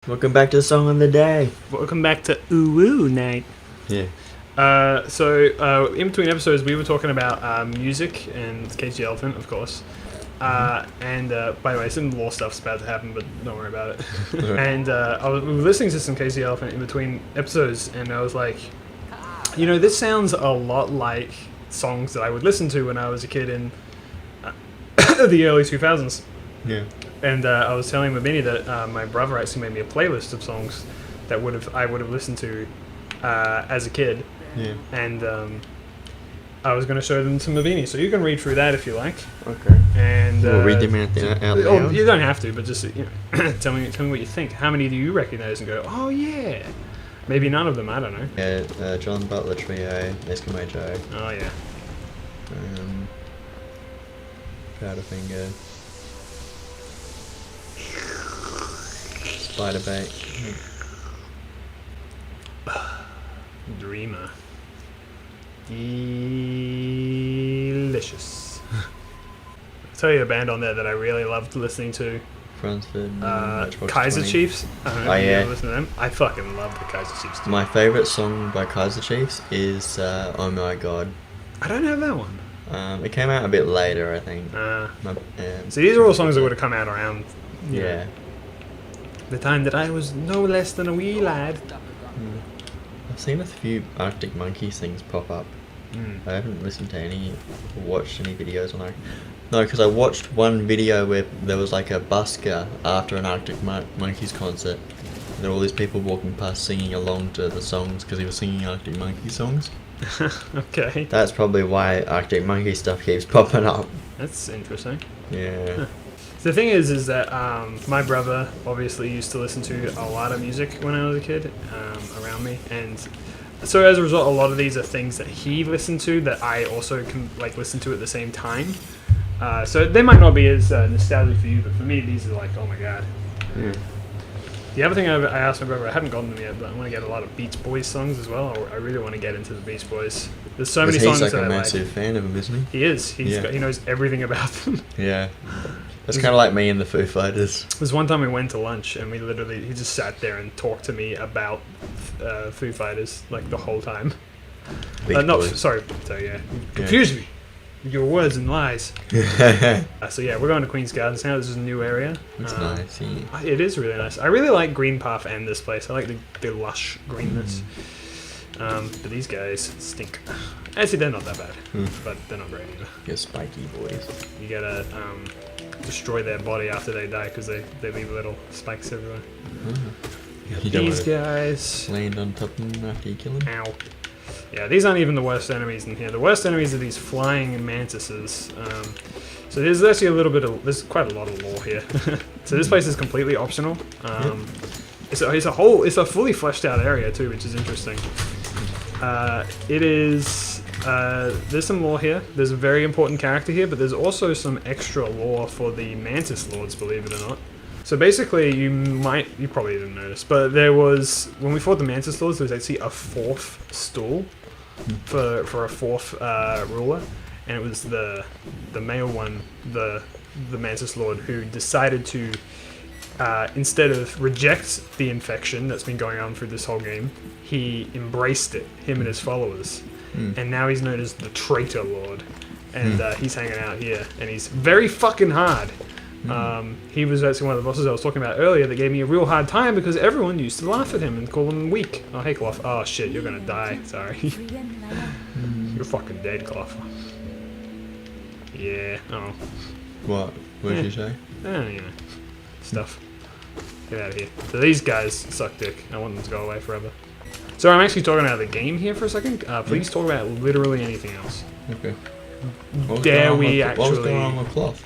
Welcome back to the song of the day. Welcome back to Ooh Woo Night. Yeah. In between episodes, we were talking about music and Cage the Elephant, of course. By the way, some law stuff's about to happen, but don't worry about it. Right. And we were listening to some Cage the Elephant in between episodes, and I was like, you know, this sounds a lot like songs that I would listen to when I was a kid in the early 2000s. Yeah. And I was telling Mabini that my brother actually made me a playlist of songs that I would have listened to as a kid. Yeah. And I was going to show them to Mabini, so you can read through that if you like. Okay. And we'll read them out loud. You don't have to, but just tell me what you think. How many do you recognize and go, oh yeah? Maybe none of them. I don't know. Yeah. John Butler Trio, Eskimo Joe. Oh yeah. Powderfinger. Spiderbait. Dreamer. Delicious. I'll tell you a band on there that I really loved listening to. Fransford. Kaiser 20. Chiefs. I don't know if you ever listen to them. I fucking love the Kaiser Chiefs too. My favourite song by Kaiser Chiefs is Oh My God. I don't have that one. It came out a bit later, I think. So these are all songs that would have come out around Yeah. the time that I was no less than a wee lad. I've seen a few Arctic Monkeys things pop up. I haven't listened to any or watched any videos on it. No, because I watched one video where there was like a busker after an Arctic Monkeys concert. And there were all these people walking past singing along to the songs because he was singing Arctic Monkey songs. Okay. That's probably why Arctic Monkey stuff keeps popping up. That's interesting. Yeah. The thing is that my brother obviously used to listen to a lot of music when I was a kid around me, and so as a result, a lot of these are things that he listened to that I also can like listen to at the same time. So they might not be as nostalgic for you, but for me, these are like, oh my god. Yeah. The other thing I asked my brother, I haven't gotten them yet, but I want to get a lot of Beach Boys songs as well. I really want to get into the Beach Boys. There's so many songs he's that like a I massive fan of them, isn't he is. He knows everything about them. Yeah. That's kind of like me and the Foo Fighters. There's one time we went to lunch and he just sat there and talked to me about Foo Fighters like the whole time. Sorry, you confused me with your words and lies. So yeah, we're going to Queen's Gardens now. This is a new area. It's nice. Yeah. It is really nice. I really like Green Path and this place. I like the lush greenness. But these guys stink. Actually, they're not that bad, but they're not great either. You're spiky boys. You gotta destroy their body after they die because they leave little spikes everywhere. These guys land on top of them after you kill them. Ow. Yeah, these aren't even the worst enemies in here. The worst enemies are these flying mantises. So there's actually there's quite a lot of lore here. So this place is completely optional. It's a fully fleshed out area too, which is interesting. There's some lore here. There's a very important character here, but there's also some extra lore for the Mantis Lords, believe it or not. So basically, you probably didn't notice, but when we fought the Mantis Lords, there was actually a fourth stool for a fourth ruler, and it was the male one, the Mantis Lord, who decided to instead of reject the infection that's been going on through this whole game, he embraced it, him and his followers. And now he's known as the Traitor Lord. And he's hanging out here. And he's very fucking hard. He was actually one of the bosses I was talking about earlier that gave me a real hard time because everyone used to laugh at him and call him weak. Oh, hey, Cloth. Oh, shit, you're gonna die. Sorry. You're fucking dead, Cloth. Yeah. Oh. What? What did you say? You know. Stuff. Get out of here. So these guys suck dick. I want them to go away forever. So I'm actually talking about the game here for a second. Please talk about literally anything else. Okay. What was going on with Cloth?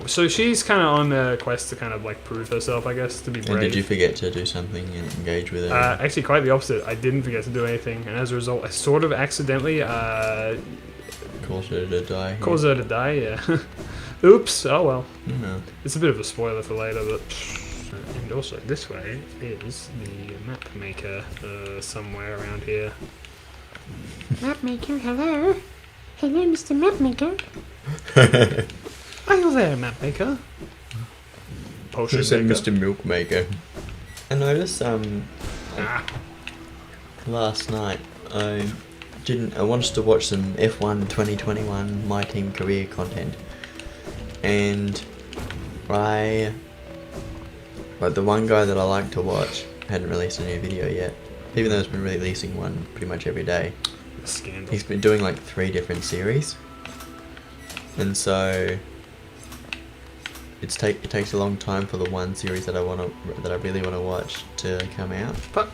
So she's kind of on a quest to kind of like prove herself, I guess, to be brave. And did you forget to do something and engage with her? Actually, quite the opposite. I didn't forget to do anything, and as a result, I sort of accidentally caused her to die. Caused her to die, yeah. Oops. Oh well. No. It's a bit of a spoiler for later, but. And also, this way is the map maker somewhere around here. Mapmaker, hello? Hello, Mr. Mapmaker. Are you there, Mapmaker? Should have said Mr. Milkmaker. I noticed Ah. last night I wanted to watch some F1 2021 My Team Career content, and but the one guy that I like to watch hadn't released a new video yet, even though he's been releasing one pretty much every day. Scandal. He's been doing like 3 different series, and so it takes a long time for the one series that I really want to watch to come out. But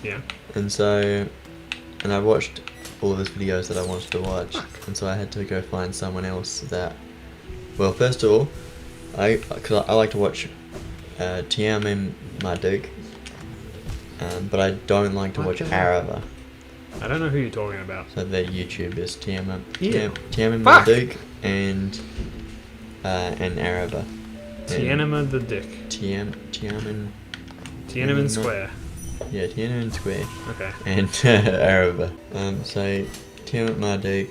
yeah. And I watched all of his videos that I wanted to watch, and so I had to go find someone else that. Well, first of all, because I like to watch Tiamat Marduk, but I don't like to watch Okay. Arava. I don't know who you're talking about. So they're YouTubers, Tiamat Fuck! Marduk and Arava. Tiananmen the Dick. Tiananmen Square. Yeah, Tiananmen Square. Okay. And Arava. So Tiamat Marduk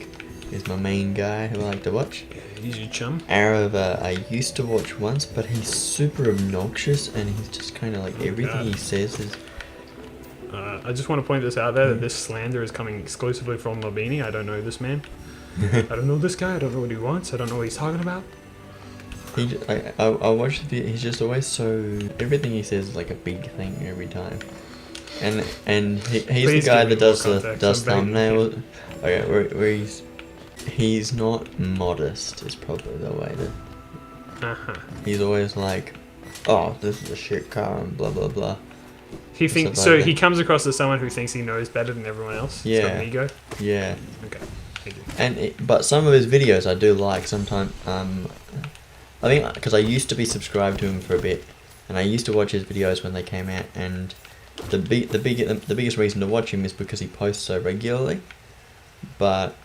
is my main guy who I like to watch. He's your chum. Arava I used to watch once, but he's super obnoxious and he's just kind of like everything he says is. I just want to point this out there that this slander is coming exclusively from Mobini. I don't know this man. I don't know this guy. I don't know what he wants. I don't know what he's talking about. I watch the video. He's just always so. Everything he says is like a big thing every time, and he's Please the guy give me that more does context. I'm begging thumbnails. Okay, where he's not modest is probably the way to. Uh-huh. He's always like, oh, this is a shit car and blah blah blah. He thinks Stuff so. like that. He comes across as someone who thinks he knows better than everyone else. He's got Yeah. an ego. Yeah. Okay. Thank you. But some of his videos I do like. Sometimes I think because I used to be subscribed to him for a bit, and I used to watch his videos when they came out. And the biggest reason to watch him is because he posts so regularly. But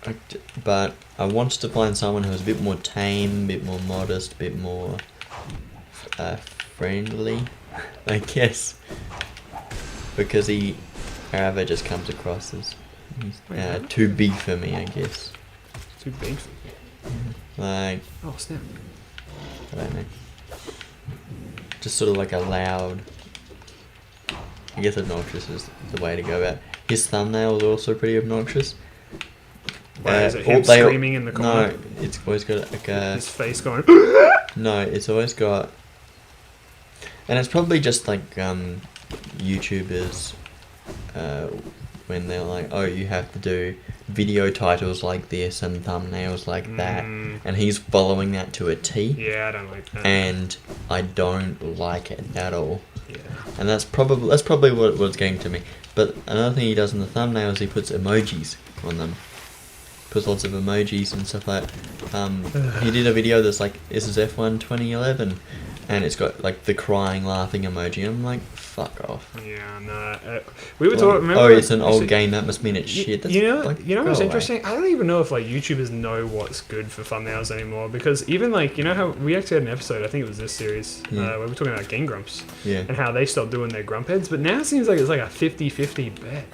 I wanted to find someone who was a bit more tame, a bit more modest, a bit more friendly, I guess. Because Arava just comes across as too big for me, I guess. It's too big for you. Like, Oh snap! I don't know. Just sort of like a loud. I guess obnoxious is the way to go about it. His thumbnails are also pretty obnoxious. Why is it him screaming in the corner? No, it's always got like a. His face going. No, it's always got. And it's probably just like YouTubers when they're like, oh, you have to do video titles like this and thumbnails like that, and he's following that to a T. Yeah, I don't like that. And I don't like it at all. Yeah. And that's probably what's getting to me. But another thing he does in the thumbnails, he puts emojis on them. Puts lots of emojis and stuff like that. He did a video that's like, this is F1 2011, and it's got like the crying, laughing emoji. I'm like, fuck off. Yeah, no. We were talking. Remember? Oh, it's an old actually- game. That must mean it's shit. That's, You know like, what's go away. interesting? I don't even know if like YouTubers know what's good for thumbnails anymore, because even like, you know how we actually had an episode, I think it was this series, Yeah. where we were talking about Game Grumps Yeah. and how they stopped doing their grump heads, but now it seems like it's like a 50-50 bet.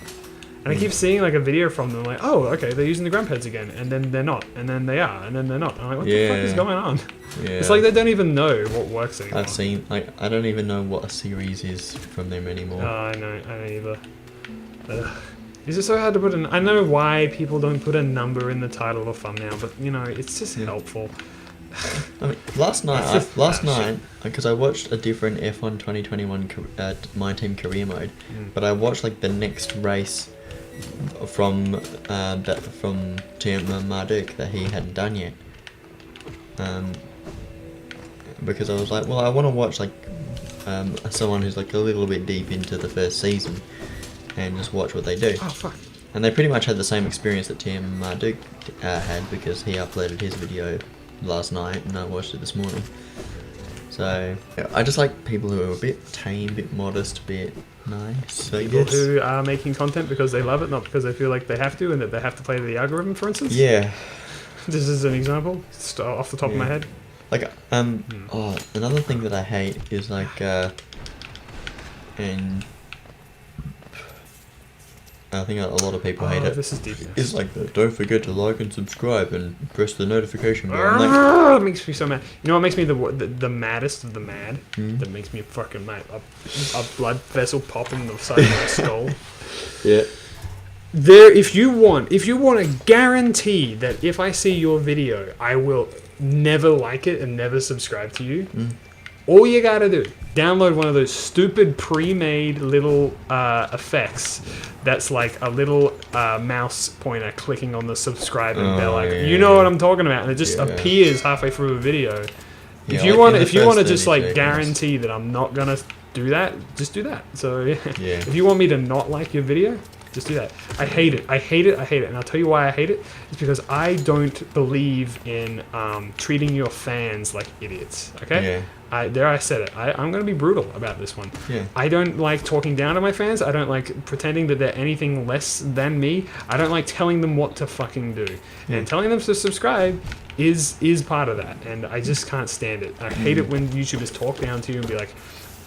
And I keep seeing like a video from them like, oh, okay, they're using the grump heads again, and then they're not, and then they are, and then they're not. I'm like, what the fuck is Yeah. going on? Yeah. It's like they don't even know what works anymore. I've seen, like, I don't even know what a series is from them anymore. I don't either. Ugh. It's just so hard to put in. I know why people don't put a number in the title or thumbnail, but you know, it's just helpful. I mean, last It's just night, shit. because I watched a different F1 2021 My Team Career mode, but I watched like the next race from Tiamat Marduk that he hadn't done yet. Because I was like, well, I want to watch like someone who's like a little bit deep into the first season, and just watch what they do. Oh fuck. And they pretty much had the same experience that Tiamat Marduk had, because he uploaded his video last night and I watched it this morning. So I just like people who are a bit tame, a bit modest, a bit nice, I People guess. who are making content because they love it, not because they feel like they have to, and that they have to play the algorithm, for instance. Yeah. This is an example, just off the top of my Yeah. head. Like, oh, another thing that I hate is like, I think a lot of people hate it. This is deep. It's like, don't forget to like and subscribe and press the notification bell. Like, It makes me so mad. You know what makes me the maddest of the mad? That makes me fucking mad. A blood vessel pop in the side of my skull. yeah. If you want to guarantee that if I see your video, I will never like it and never subscribe to you. All you gotta do, download one of those stupid pre-made little effects that's like a little mouse pointer clicking on the subscribe and bell icon. You know what I'm talking about, and it just appears halfway through a video. If you want to just like guarantee that I'm not gonna do that, just do that. So yeah. If you want me to not like your video, just do that. I hate it. And I'll tell you why I hate it. It's because I don't believe in treating your fans like idiots. Okay? I said it. I'm going to be brutal about this one. I don't like talking down to my fans. I don't like pretending that they're anything less than me. I don't like telling them what to fucking do. And telling them to subscribe is part of that. And I just can't stand it. I hate it when YouTubers talk down to you and be like,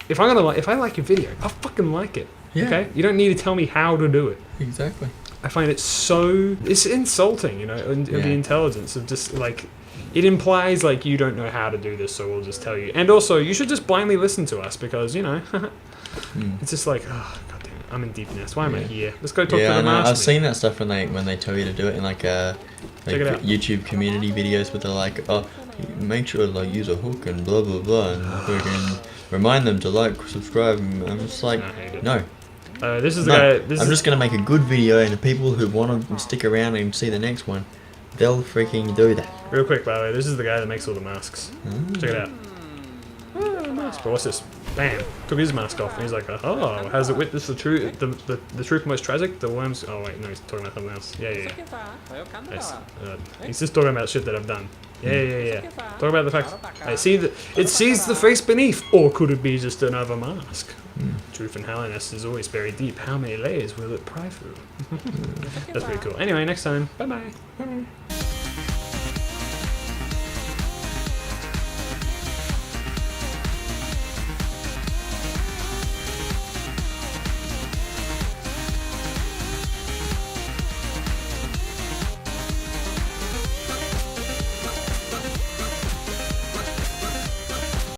if I like your video, I'll fucking like it. Okay? You don't need to tell me how to do it. Exactly. I find it it's insulting, the intelligence of just like, it implies like you don't know how to do this, so we'll just tell you. And also, you should just blindly listen to us because, it's just like, oh, god damn it, I'm in deep nest. Why am I here? Let's go talk to the master. I've seen that stuff when they tell you to do it in like YouTube community videos, where they're like, oh, make sure to like use a hook and blah blah blah, and freaking remind them to like, subscribe. And I'm just like, no. This is the guy. I'm just gonna make a good video, and the people who want to stick around and see the next one, they'll freaking do that. Real quick, by the way, this is the guy that makes all the masks. Check it out. Mask. But what's this? Bam! Took his mask off, and he's like, "Oh, has it witnessed the truth? The truth most tragic? The worms." Oh wait, no, he's talking about something else. Yeah. Nice. He's just talking about shit that I've done. Yeah. Talk about the fact I see that it sees the face beneath, or could it be just another mask? Truth and hollowness is always buried deep. How many layers will it pry through? That's pretty cool. Anyway, next time. Bye bye.